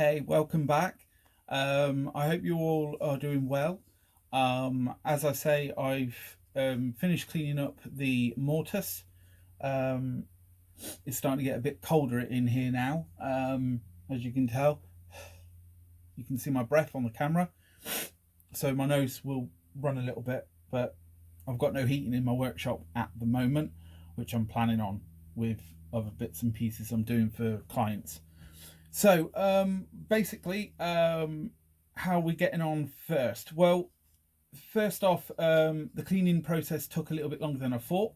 Hey, welcome back. I hope you all are doing well. As I say, I've finished cleaning up the mortise. Um, it's starting to get a bit colder in here now, as you can tell. You can see my breath on the camera, so my nose will run a little bit, but I've got no heating in my workshop at the moment, which I'm planning on with other bits and pieces I'm doing for clients. So basically, how are we getting on first? Well, first off, the cleaning process took a little bit longer than I thought.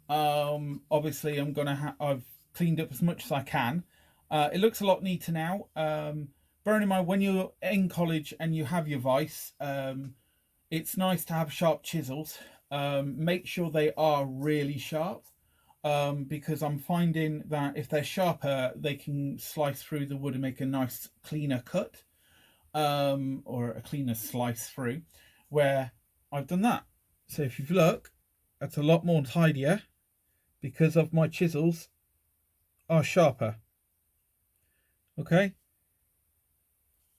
Obviously, I've cleaned up as much as I can. It looks a lot neater now. Bearing in mind, when you're in college and you have your vise, it's nice to have sharp chisels. Make sure they are really sharp. Because I'm finding that if they're sharper, they can slice through the wood and make a nice cleaner cut, or a cleaner slice through, where I've done that. So if you look, that's a lot more tidier because of my chisels are sharper. Okay,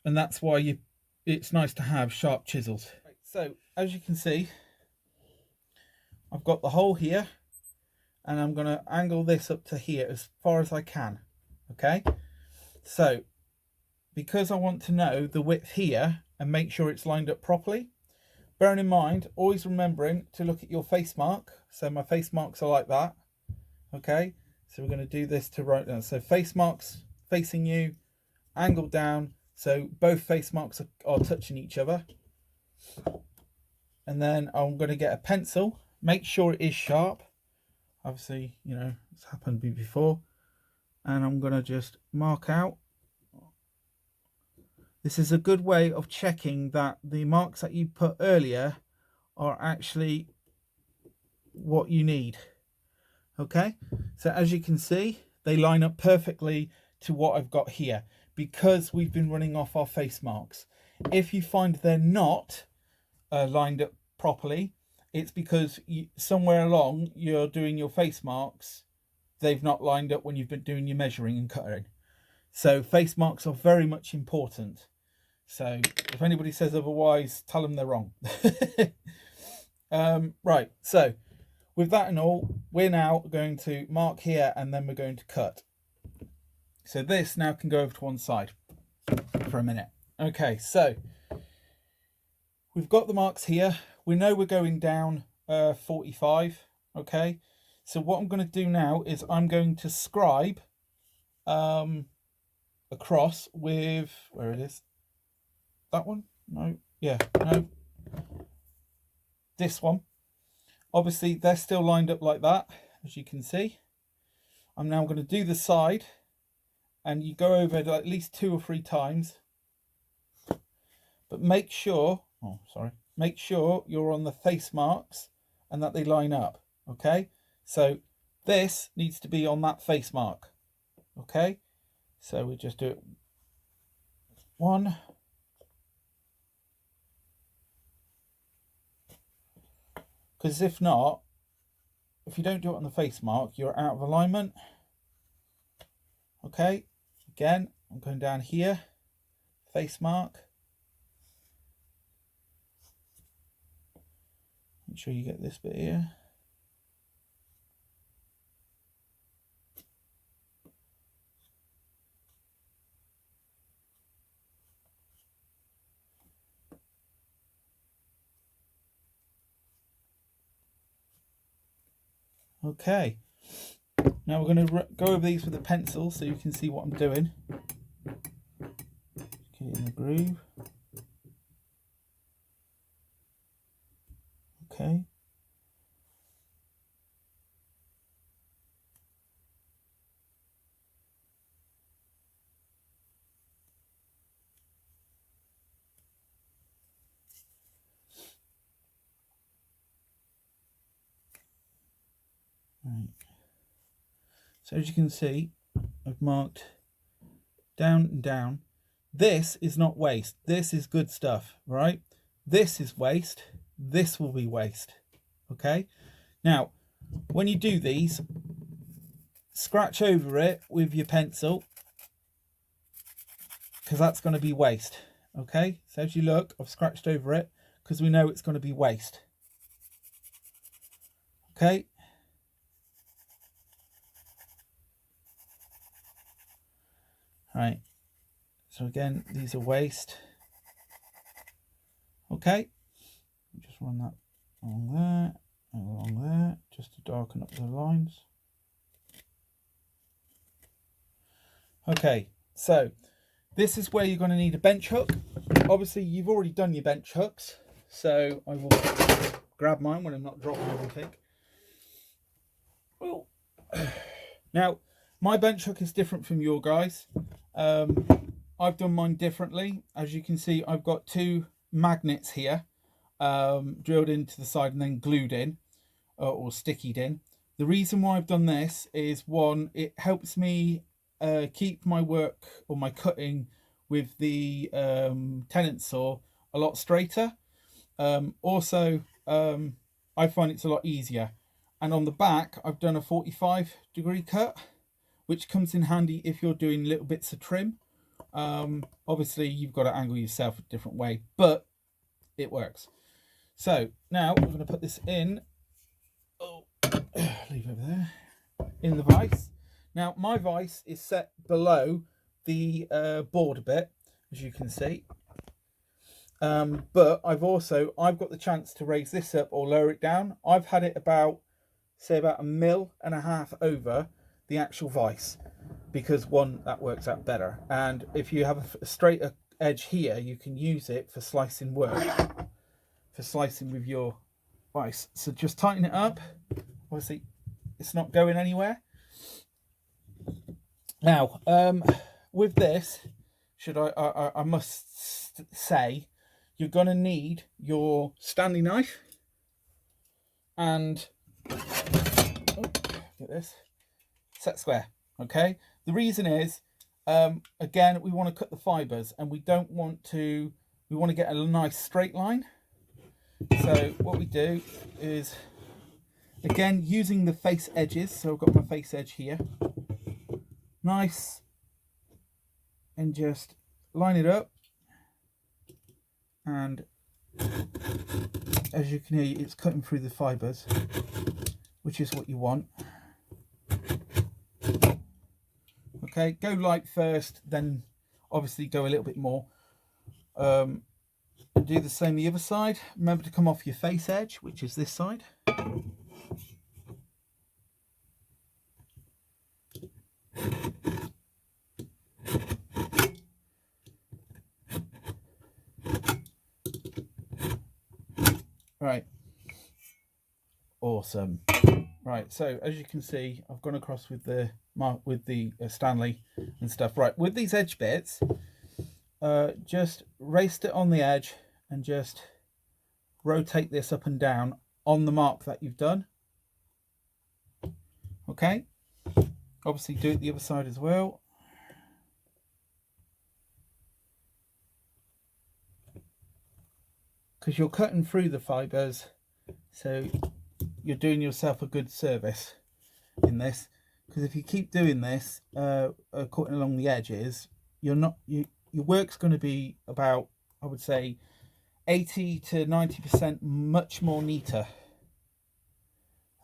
and that's why it's nice to have sharp chisels. So as you can see, I've got the hole here, and I'm going to angle this up to here as far as I can. Okay, so because I want to know the width here and make sure it's lined up properly, bearing in mind, always remembering to look at your face mark. So my face marks are like that. Okay, so we're going to do this to right now. So face marks facing you, angled down, so both face marks are touching each other. And then I'm going to get a pencil, make sure it is sharp. Obviously, you know, it's happened before. And I'm going to just mark out. This is a good way of checking that the marks that you put earlier are actually what you need. Okay, so as you can see, they line up perfectly to what I've got here because we've been running off our face marks. If you find they're not lined up properly, it's because somewhere along you're doing your face marks, they've not lined up when you've been doing your measuring and cutting. So face marks are very much important. So if anybody says otherwise, tell them they're wrong. Right, so with that and all, we're now going to mark here and then we're going to cut. So this now can go over to one side for a minute. Okay, so we've got the marks here. We know we're going down 45. Okay, so what I'm going to do now is I'm going to scribe across with, where it is, that one? No, yeah, no, this one. Obviously they're still lined up like that, as you can see. I'm now going to do the side, and you go over it at least 2 or 3 times, but make sure you're on the face marks and that they line up. Okay, so this needs to be on that face mark. Okay, so we just do it 1, because if not, if you don't do it on the face mark, you're out of alignment. Okay, again, I'm going down here, face mark. Make sure you get this bit here. Okay, now we're going to go over these with a pencil so you can see what I'm doing. Get it in the groove. Okay. Right. So as you can see, I've marked down and down. This is not waste. This is good stuff, right? This is waste. This will be waste. Okay. Now, when you do these, scratch over it with your pencil because that's going to be waste. Okay, so as you look, I've scratched over it because we know it's going to be waste. Okay. Right. So again, these are waste. Okay. Just run that along there and along there, just to darken up the lines. Okay, so this is where you're going to need a bench hook. Obviously, you've already done your bench hooks, so I will grab mine when I'm not dropping everything. Oh. Now, my bench hook is different from your guys. I've done mine differently. As you can see, I've got 2 magnets here, drilled into the side and then glued in, or stickied in. The reason why I've done this is, one, it helps me keep my work or my cutting with the Tenant saw a lot straighter. Also, I find it's a lot easier. And on the back, I've done a 45-degree cut, which comes in handy if you're doing little bits of trim. Obviously, you've got to angle yourself a different way, but it works. So now we're going to put this in. Oh, leave it over there. In the vise. Now, my vise is set below the board a bit, as you can see. But I've got the chance to raise this up or lower it down. I've had it about 1.5 mil over the actual vise, because one, that works out better, and if you have a straighter edge here, you can use it for slicing work, for slicing with your vise. So just tighten it up. Obviously, it's not going anywhere. Now, with this, I must say, you're going to need your Stanley knife and get this set square. Okay, the reason is, again, we want to cut the fibers, and we want to get a nice straight line. So what we do is, again, using the face edges, so I've got my face edge here, nice, and just line it up, and as you can hear, it's cutting through the fibers, which is what you want. Okay, go light first, then obviously go a little bit more. And do the same the other side. Remember to come off your face edge, which is this side. Right. Awesome. Right, so as you can see, I've gone across with the Stanley and stuff. Right, with these edge bits, just rest it on the edge and just rotate this up and down on the mark that you've done. Okay, obviously do it the other side as well. Because you're cutting through the fibers, so you're doing yourself a good service in this. Because if you keep doing this, cutting along the edges, your work's going to be about, I would say, 80 to 90% much more neater.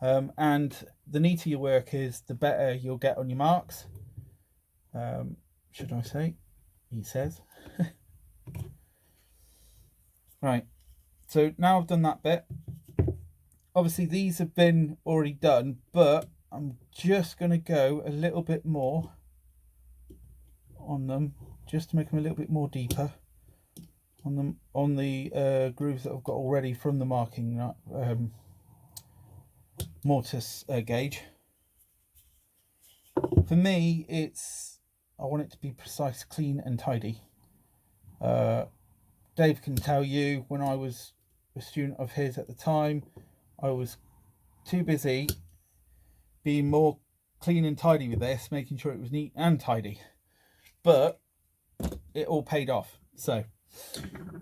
And the neater your work is, the better you'll get on your marks. Should I say? He says. Right. So now I've done that bit. Obviously these have been already done, but I'm just going to go a little bit more on them, just to make them a little bit more deeper on the grooves that I've got already from the marking mortar gauge. For me, I want it to be precise, clean and tidy. Dave can tell you, when I was a student of his at the time, I was too busy being more clean and tidy with this, making sure it was neat and tidy, but it all paid off. So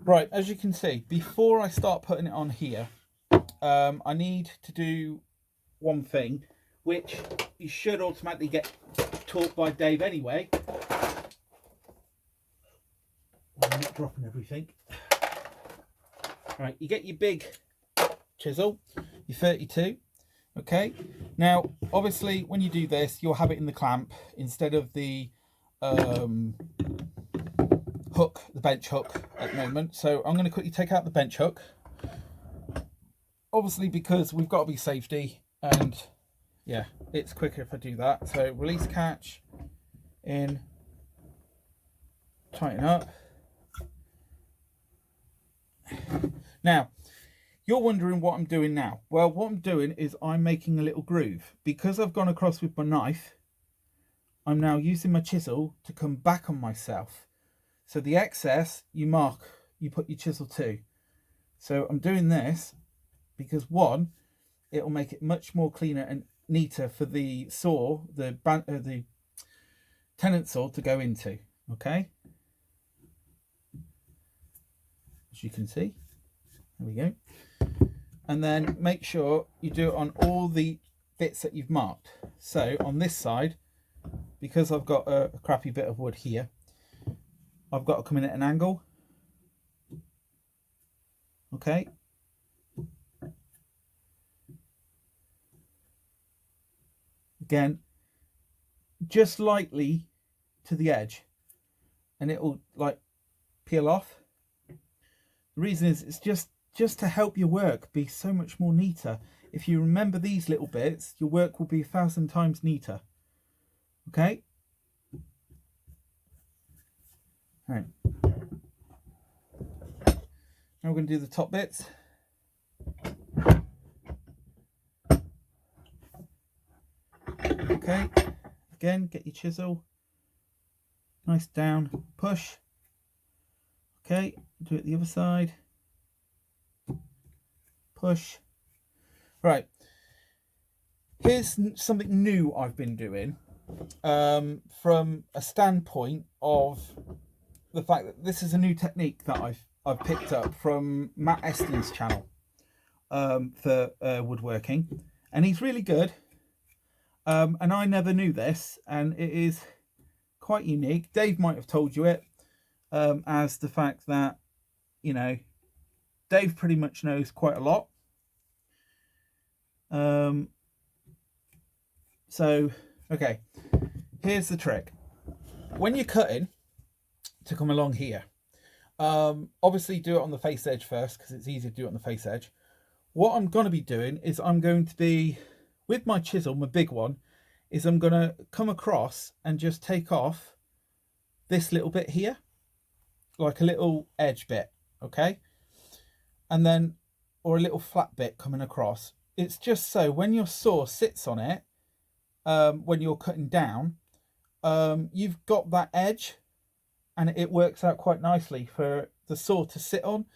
right, as you can see, before I start putting it on here, I need to do one thing, which you should automatically get taught by Dave anyway. dropping everything. Right, you get your big chisel, your 32. Okay, now obviously when you do this, you'll have it in the clamp instead of the hook, the bench hook at the moment. So I'm going to quickly take out the bench hook, obviously because we've got to be safety, and yeah, it's quicker if I do that. So release catch, in, tighten up. Now you're wondering what I'm doing now. Well, what I'm doing is I'm making a little groove. Because I've gone across with my knife, I'm now using my chisel to come back on myself. So the excess, you mark, you put your chisel to. So I'm doing this because one, it'll make it much more cleaner and neater for the saw, the Tenant saw to go into, okay? As you can see, there we go. And then make sure you do it on all the bits that you've marked. So on this side, because I've got a crappy bit of wood here, I've got to come in at an angle. Okay. Again, just lightly to the edge, and it will like peel off. The reason is it's just to help your work be so much more neater. If you remember these little bits, your work will be 1,000 times neater. Okay. All right. Now we're going to do the top bits. Okay. Again, get your chisel. Nice down push. Okay. Do it the other side. Push. Right. Here's something new I've been doing from a standpoint of the fact that this is a new technique that I've picked up from Matt Eston's channel for woodworking, and he's really good. And I never knew this, and it is quite unique. Dave might have told you it, as the fact that, you know, Dave pretty much knows quite a lot. So, okay, here's the trick. When you're cutting to come along here, obviously do it on the face edge first, because it's easier to do it on the face edge. What I'm going to be doing is I'm going to be, with my chisel, my big one, is I'm going to come across and just take off this little bit here, like a little edge bit, okay? And then, or a little flat bit coming across. It's just so when your saw sits on it, when you're cutting down, you've got that edge, and it works out quite nicely for the saw to sit on.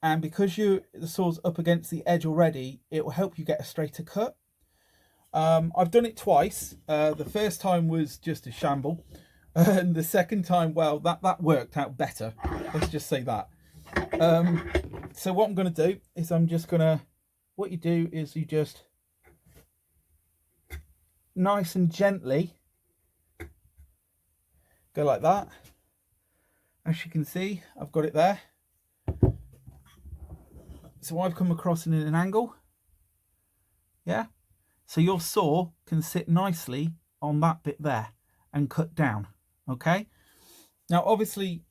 And because the saw's up against the edge already, it will help you get a straighter cut. I've done it twice. The first time was just a shamble, and the second time, well, that worked out better. Let's just say that. So what I'm going to do is what you do is you just nice and gently go like that. As you can see, I've got it there. So I've come across in an angle. Yeah. So your saw can sit nicely on that bit there and cut down. Okay. Now, obviously,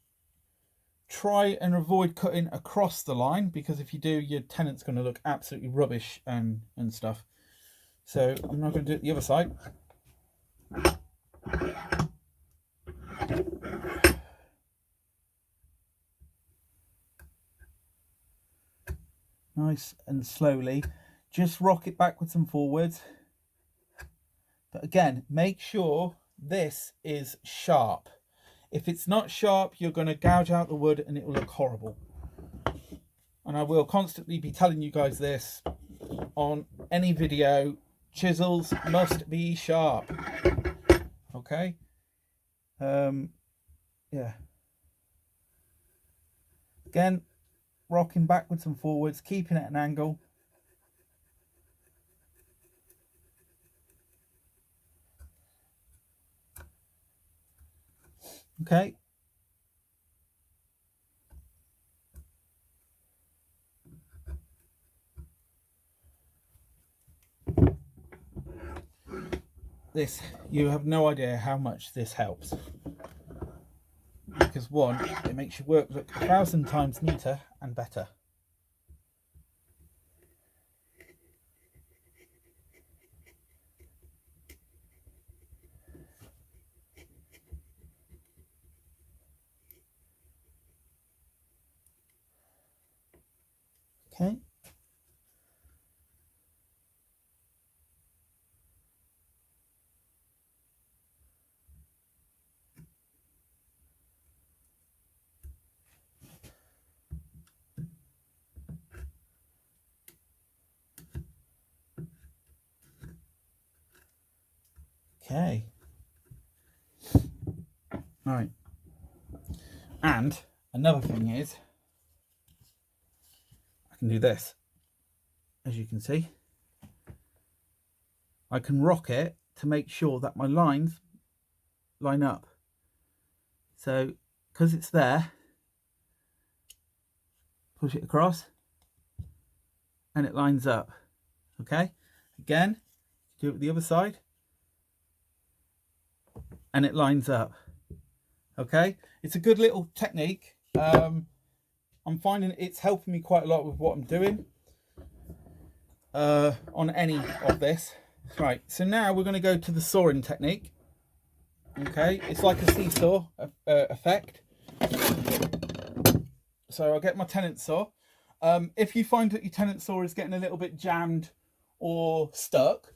try and avoid cutting across the line, because if you do, your Tenant's going to look absolutely rubbish and stuff. So I'm not going to do it the other side. Nice and slowly, just rock it backwards and forwards. But again, make sure this is sharp. If it's not sharp, you're going to gouge out the wood and it will look horrible. And I will constantly be telling you guys this on any video. Chisels must be sharp. Okay. Yeah. Again, rocking backwards and forwards, keeping it at an angle. Okay. this, you have no idea how much this helps. Because one, it makes your work look 1,000 times neater and better. Okay. Okay. Right. And another thing is, I can do this. As you can see, I can rock it to make sure that my lines line up. So, because it's there, push it across and it lines up. Okay. Again, do it with the other side and it lines up. Okay, it's a good little technique. I'm finding it's helping me quite a lot with what I'm doing on any of this. Right, so now we're going to go to the sawing technique. Okay, it's like a seesaw effect. So I'll get my Tenant saw. If you find that your Tenant saw is getting a little bit jammed or stuck,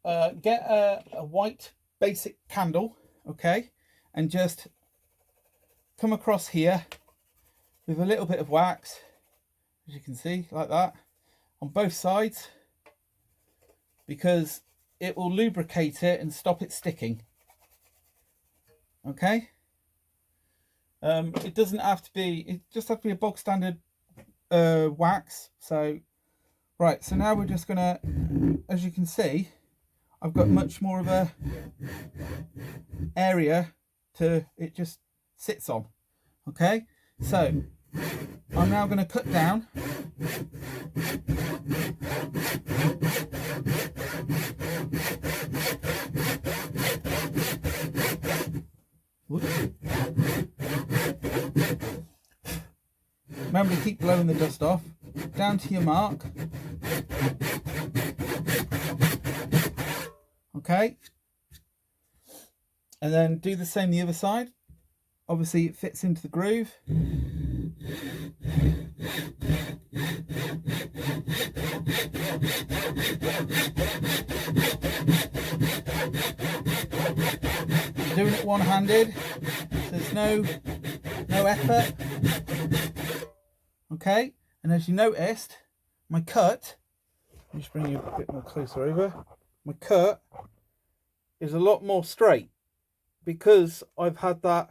get a white basic candle, okay, and just come across here with a little bit of wax, as you can see, like that, on both sides, because it will lubricate it and stop it sticking. Okay. It doesn't have to be, it just has to be a bog standard wax. So, right, so now we're just gonna, as you can see, I've got much more of a area to, it just sits on. Okay, so I'm now going to cut down. Remember to keep blowing the dust off. Down to your mark. Okay. And then do the same the other side. Obviously it fits into the groove. I'm doing it one-handed, so there's no effort. Okay, and as you noticed, my cut, let me just bring you a bit more closer over, my cut is a lot more straight because I've had that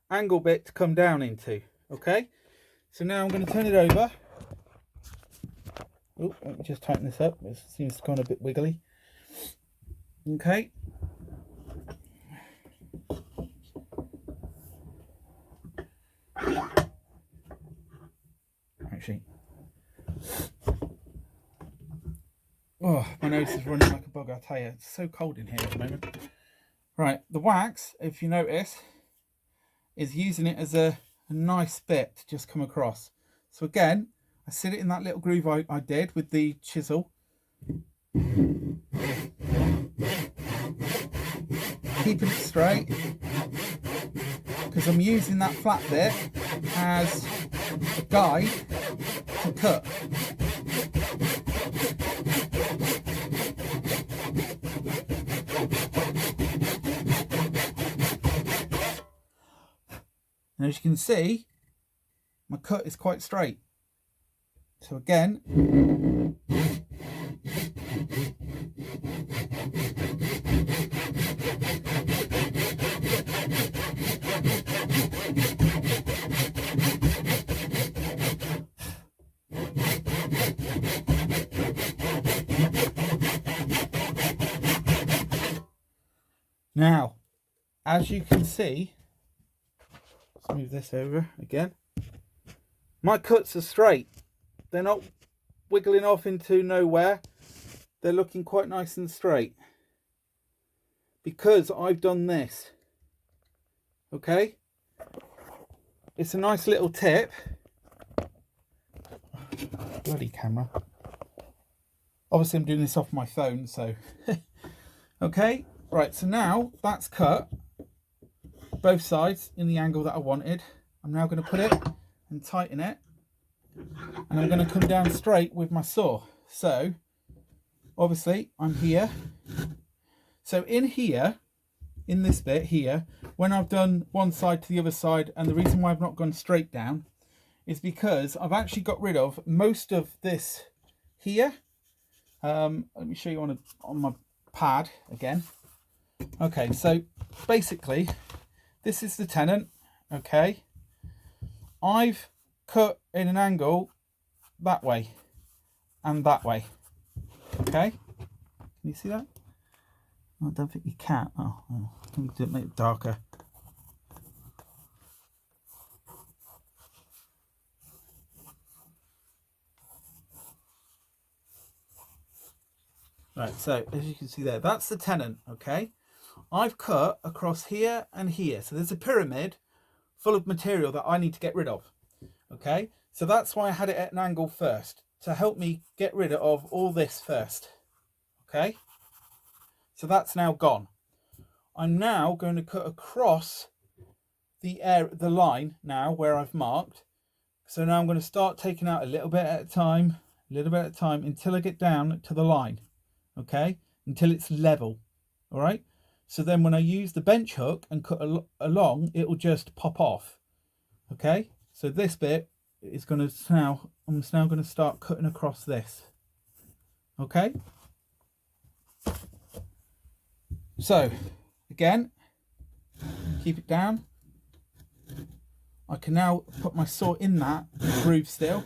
angle bit to come down into. Okay, so now I'm going to turn it over. Oh, let me just tighten this up, it seems to kind of a bit wiggly. Okay, actually, oh, my nose is running like a bug, I tell you. It's so cold in here at the moment. Right, the wax, if you notice, is using it as a nice bit to just come across. So again, I sit it in that little groove I did with the chisel. Keeping it straight, because I'm using that flat bit as a guide to cut. And as you can see, my cut is quite straight. So again, now, as you can see, let's move this over again. My cuts are straight. They're not wiggling off into nowhere. They're looking quite nice and straight. because I've done this. Okay, it's a nice little tip. Bloody camera. Obviously I'm doing this off my phone, so okay, right, so now that's cut both sides in the angle that I wanted. I'm now going to put it and tighten it, and I'm going to come down straight with my saw. So obviously I'm here, so in here, in this bit here, when I've done one side to the other side, and the reason why I've not gone straight down is because I've actually got rid of most of this here. Let me show you on my pad again. Okay, so basically this is the Tenant. Okay, I've cut in an angle that way and that way. Okay, can you see that? I don't think you can. Oh, let me do it, make it darker. Right, so as you can see there, that's the Tenant. Okay, I've cut across here and here, so there's a pyramid full of material that I need to get rid of. Okay, so that's why I had it at an angle first, to help me get rid of all this first. Okay, so that's now gone. I'm now going to cut across the line now where I've marked. So now I'm going to start taking out a little bit at a time, until I get down to the line. Okay, until it's level. All right, so then when I use the bench hook and cut along, it will just pop off. Okay, so this bit is going to now, I'm now going to start cutting across this. Okay, so again, keep it down. I can now put my saw in that groove still.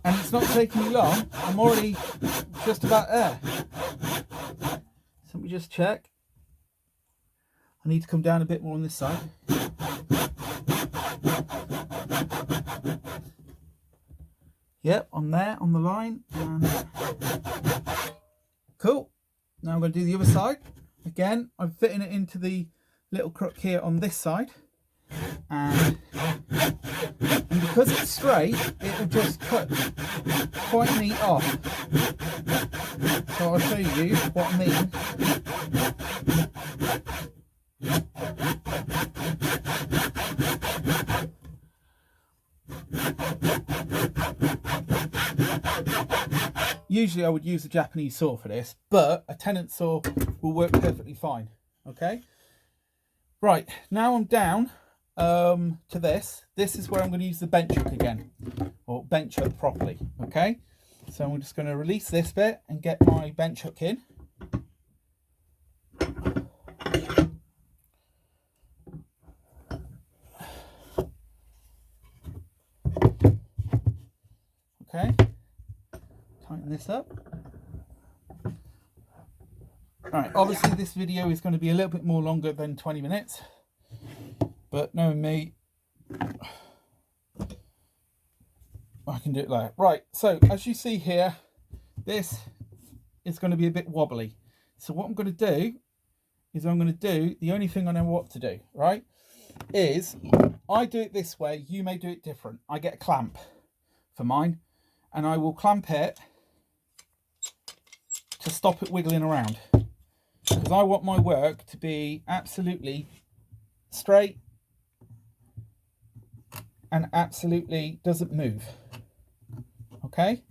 And it's not taking me long. I'm already just about there. So let me just check. I need to come down a bit more on this side. Yep, I'm there on the line. And cool. Now I'm going to do the other side. Again, I'm fitting it into the little crook here on this side. And because it's straight, it will just cut quite neat off. So I'll show you what I mean. Usually I would use a Japanese saw for this, but a Tenant saw will work perfectly fine. Okay, right, now I'm down to this. This is where I'm going to use the bench hook again, or bench hook properly. Okay, so I'm just going to release this bit and get my bench hook in. Okay, tighten this up. Alright, obviously this video is going to be a little bit more longer than 20 minutes, but knowing me, I can do it like that. Right, so as you see here, this is going to be a bit wobbly. So what I'm going to do is the only thing I know what to do, right, is I do it this way. You may do it different. I get a clamp for mine, and I will clamp it to stop it wiggling around, because I want my work to be absolutely straight and absolutely doesn't move. Okay,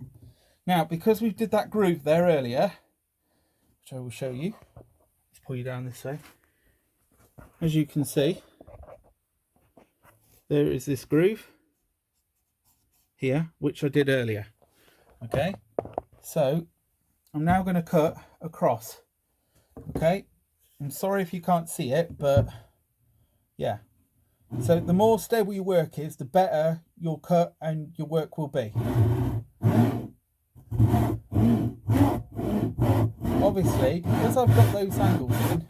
now because we did that groove there earlier, which I will show you, let's pull you down this way. As you can see, there is this groove here which I did earlier. Okay, so I'm now going to cut across. Okay, I'm sorry if you can't see it, but yeah, so the more stable your work is, the better your cut and your work will be. Obviously, because I've got those angles in,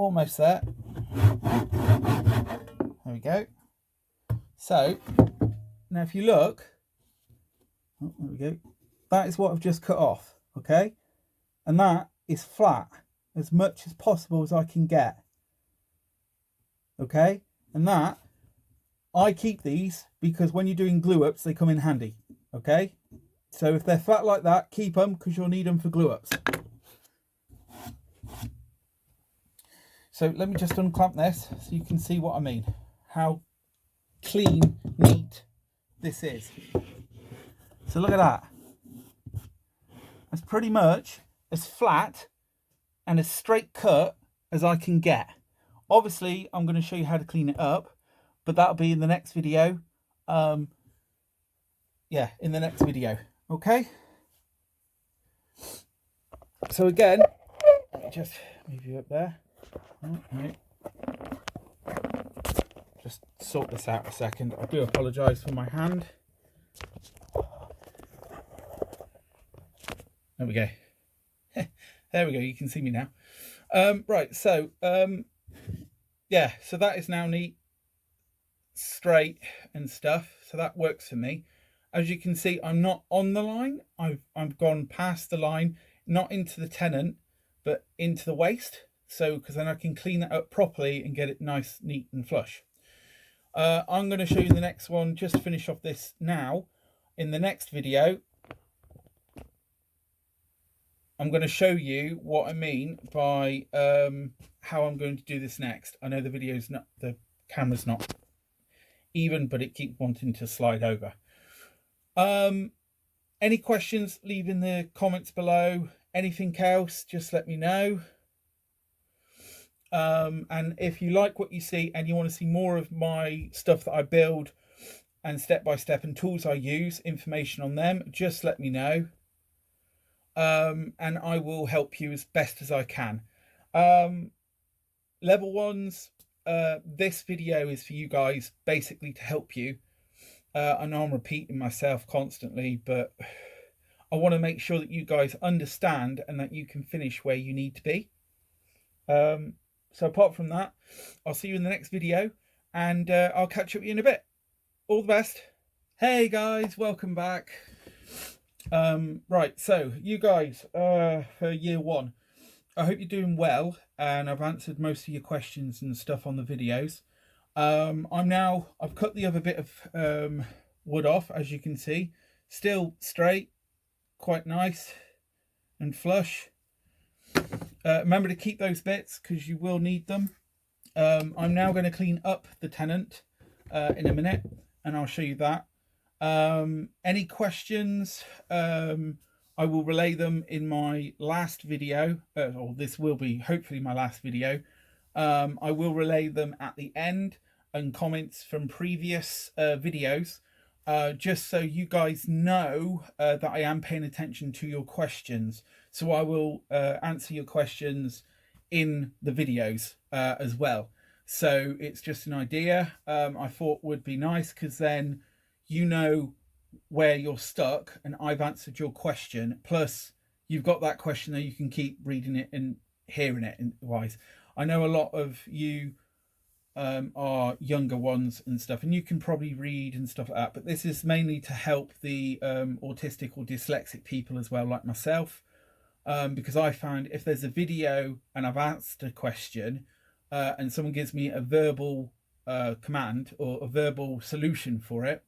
almost there. There we go. So now if you look, oh, there we go. That is what I've just cut off, okay? And that is flat, as much as possible as I can get. Okay? And that, I keep these because when you're doing glue ups, they come in handy. Okay? So if they're flat like that, keep them because you'll need them for glue ups. So let me just unclamp this so you can see what I mean. How clean, neat this is. So look at that. That's pretty much as flat and as straight cut as I can get. Obviously, I'm going to show you how to clean it up, but that'll be in the next video. Yeah, in the next video. Okay? So again, let me just move you up there. Oh, right. Just sort this out a second. I do apologise for my hand. There we go. There we go. You can see me now. Right. So, yeah. So that is now neat, straight and stuff. So that works for me. As you can see, I'm not on the line. I've gone past the line, not into the Tenant, but into the waste. So, because then I can clean that up properly and get it nice, neat and flush. I'm going to show you the next one. Just to finish off this now. In the next video, I'm going to show you what I mean by how I'm going to do this next. I know the camera's not even, but it keeps wanting to slide over. Any questions, leave in the comments below. Anything else, just let me know. And if you like what you see and you want to see more of my stuff that I build and step-by-step and tools I use, information on them, just let me know. And I will help you as best as I can. Level ones, this video is for you guys, basically to help you. I know I'm repeating myself constantly, but I want to make sure that you guys understand and that you can finish where you need to be. So apart from that, I'll see you in the next video, and I'll catch up with you in a bit. All the best. Hey guys, welcome back. Right, so you guys, for year one, I hope you're doing well, and I've answered most of your questions and stuff on the videos. I've cut the other bit of wood off, as you can see. Still straight, quite nice and flush. Remember to keep those bits because you will need them. I'm now going to clean up the Tenant in a minute, and I'll show you that. Any questions, I will relay them in my last video, or this will be hopefully my last video. I will relay them at the end, and comments from previous videos, just so you guys know that I am paying attention to your questions. So I will answer your questions in the videos as well. So it's just an idea I thought would be nice, because then you know where you're stuck and I've answered your question. Plus you've got that question that you can keep reading it and hearing it. And wise, I know a lot of you are younger ones and stuff, and you can probably read and stuff like that, but this is mainly to help the autistic or dyslexic people as well, like myself. Because I found if there's a video and I've asked a question and someone gives me a verbal command or a verbal solution for it,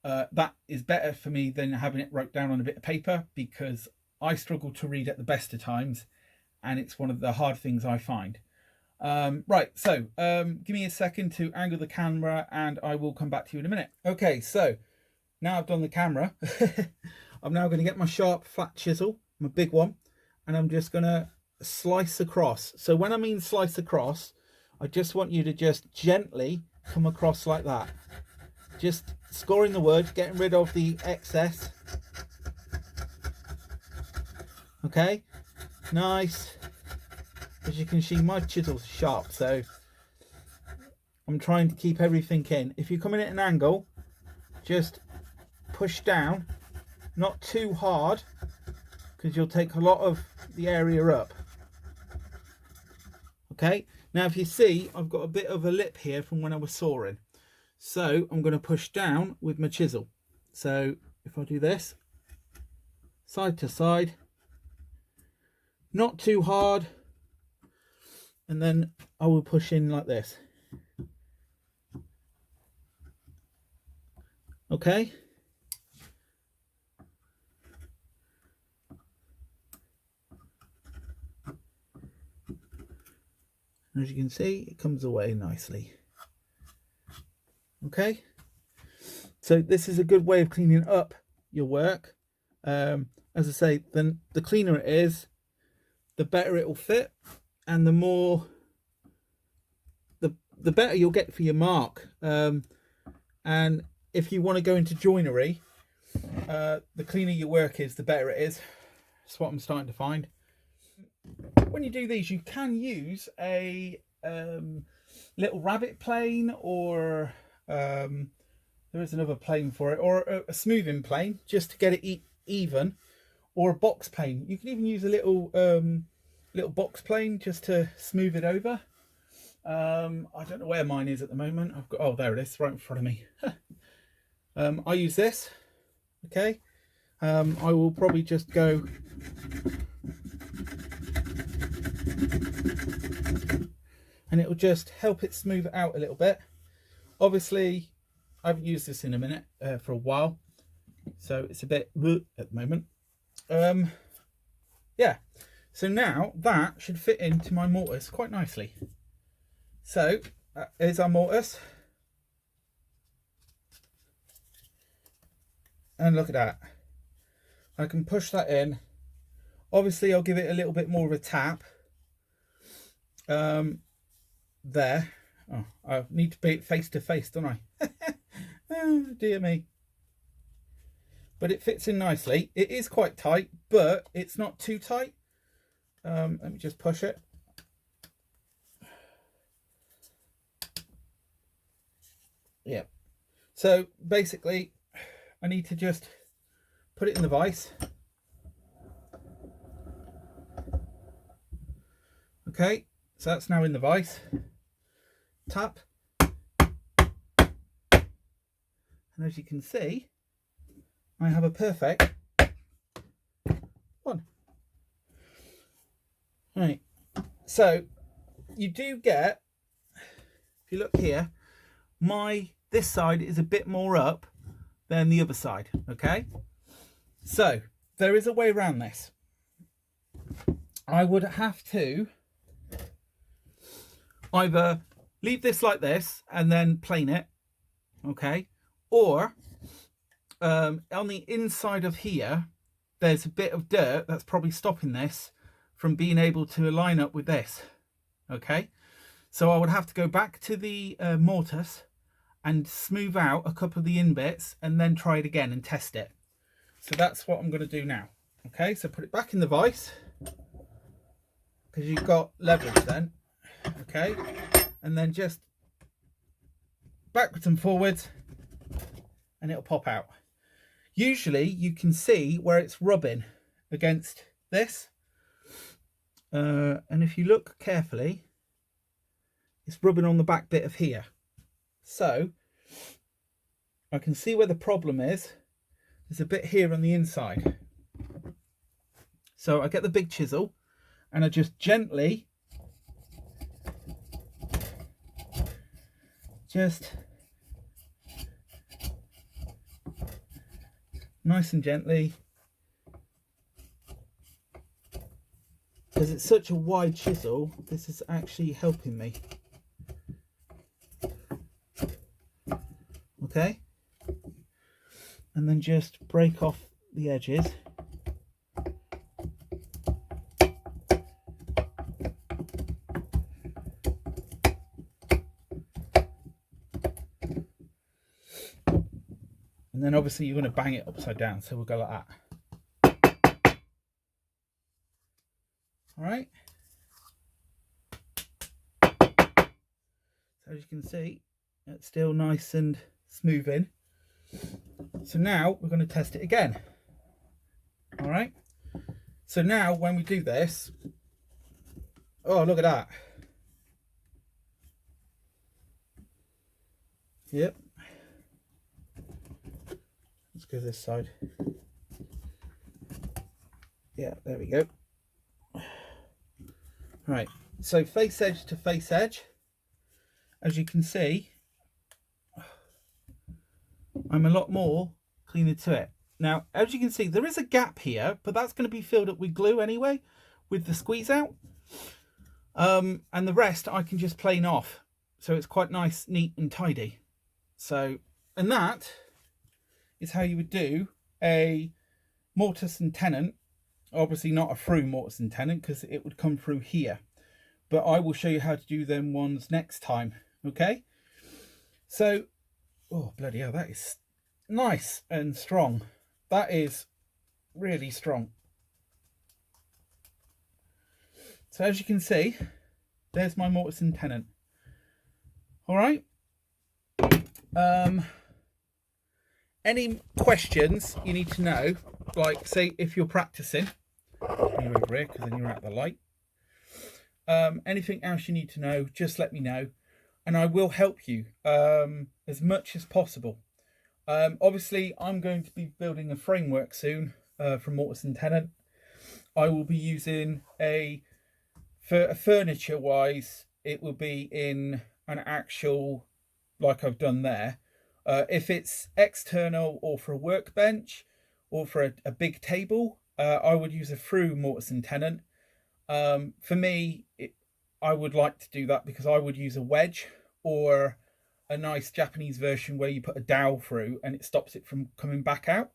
that is better for me than having it wrote down on a bit of paper, because I struggle to read at the best of times, and it's one of the hard things I find. Right, so give me a second to angle the camera and I will come back to you in a minute. Okay, so now I've done the camera, I'm now going to get my sharp flat chisel, my big one, and I'm just going to slice across. So when I mean slice across, I just want you to just gently come across like that. Just scoring the wood, getting rid of the excess. Okay, nice. As you can see, my chisel's sharp, so I'm trying to keep everything in. If you're coming at an angle, just push down, not too hard, because you'll take a lot of the area up. Okay, Now if you see, I've got a bit of a lip here from when I was sawing. So I'm going to push down with my chisel. So if I do this, side to side, not too hard, and then I will push in like this. Okay. As you can see, it comes away nicely. Okay. So this is a good way of cleaning up your work. As I say, then the cleaner it is, the better it will fit, and the more, the better you'll get for your mark. And if you want to go into joinery, the cleaner your work is, the better it is. That's what I'm starting to find. When you do these, you can use a little rabbit plane, or there is another plane for it, or a smoothing plane, just to get it even, or a box plane. You can even use a little box plane just to smooth it over. I don't know where mine is at the moment. I've got, oh, there it is, right in front of me. I use this. Okay. I will probably just go and it will just help it smooth it out a little bit. Obviously, I haven't used this in a minute, for a while, so it's a bit at the moment. Yeah, so now that should fit into my mortise quite nicely. So here's our mortise, and look at that. I can push that in. Obviously, I'll give it a little bit more of a tap. There. Oh, I need to be face to face, don't I? Oh, dear me. But it fits in nicely. It is quite tight, but it's not too tight. Let me just push it. Yeah. So basically, I need to just put it in the vise. Okay, so that's now in the vise. Tap. And as you can see, I have a perfect one. Right, so you do get, if you look here, this side is a bit more up than the other side. Okay, so there is a way around this. I would have to either leave this like this and then plane it, okay, or on the inside of here there's a bit of dirt that's probably stopping this from being able to line up with this. Okay, so I would have to go back to the mortise and smooth out a couple of the in bits and then try it again and test it. So that's what I'm going to do now. Okay, so put it back in the vise, because you've got leverage then. Okay, and then just backwards and forwards and it'll pop out. Usually you can see where it's rubbing against this, and if you look carefully, it's rubbing on the back bit of here. So I can see where the problem is. There's a bit here on the inside. So I get the big chisel and I just gently nice and gently, because it's such a wide chisel, this is actually helping me. Okay, and then just break off the edges. And then obviously you're going to bang it upside down, so we'll go like that. All right. So as you can see, it's still nice and smooth in. So now we're going to test it again. All right. So now when we do this, oh, look at that. Yep. Let's go this side. Yeah, there we go. Right, so face edge to face edge. As you can see, I'm a lot more cleaner to it. Now, as you can see, there is a gap here, but that's going to be filled up with glue anyway, with the squeeze out. And the rest I can just plane off. So it's quite nice, neat and tidy. So, and that is how you would do a mortise and tenant. Obviously not a through mortise and tenant because it would come through here. But I will show you how to do them ones next time. Okay? So, oh bloody hell, that is nice and strong. That is really strong. So as you can see, there's my mortise and tenant. All right. Any questions you need to know, like say if you're practicing, you're over here because then you're out of the light. Anything else you need to know, just let me know, and I will help you as much as possible. Obviously, I'm going to be building a framework soon from Mortimer and Tenant. I will be using for furniture wise, it will be in an actual, like I've done there. If it's external or for a workbench or for a big table, I would use a through Mortimer and Tenant. For me, I would like to do that because I would use a wedge or a nice Japanese version where you put a dowel through and it stops it from coming back out.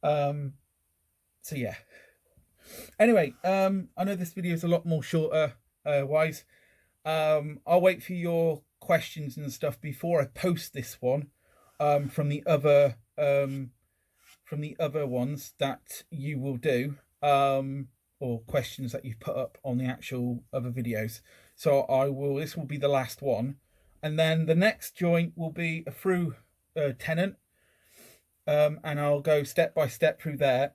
So yeah. Anyway, I know this video is a lot more shorter wise. I'll wait for your questions and stuff before I post this one from the other ones that you will do, or questions that you've put up on the actual other videos. So this will be the last one, and then the next joint will be a through tenant, and I'll go step by step through there,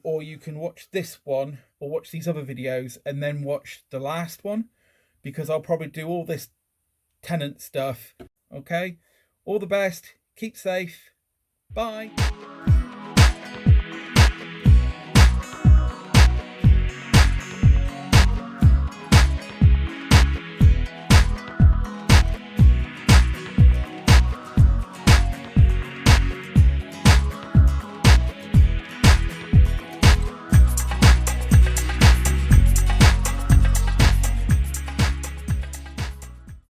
or you can watch this one or watch these other videos and then watch the last one, because I'll probably do all this tenant stuff. Okay, all the best, keep safe, bye.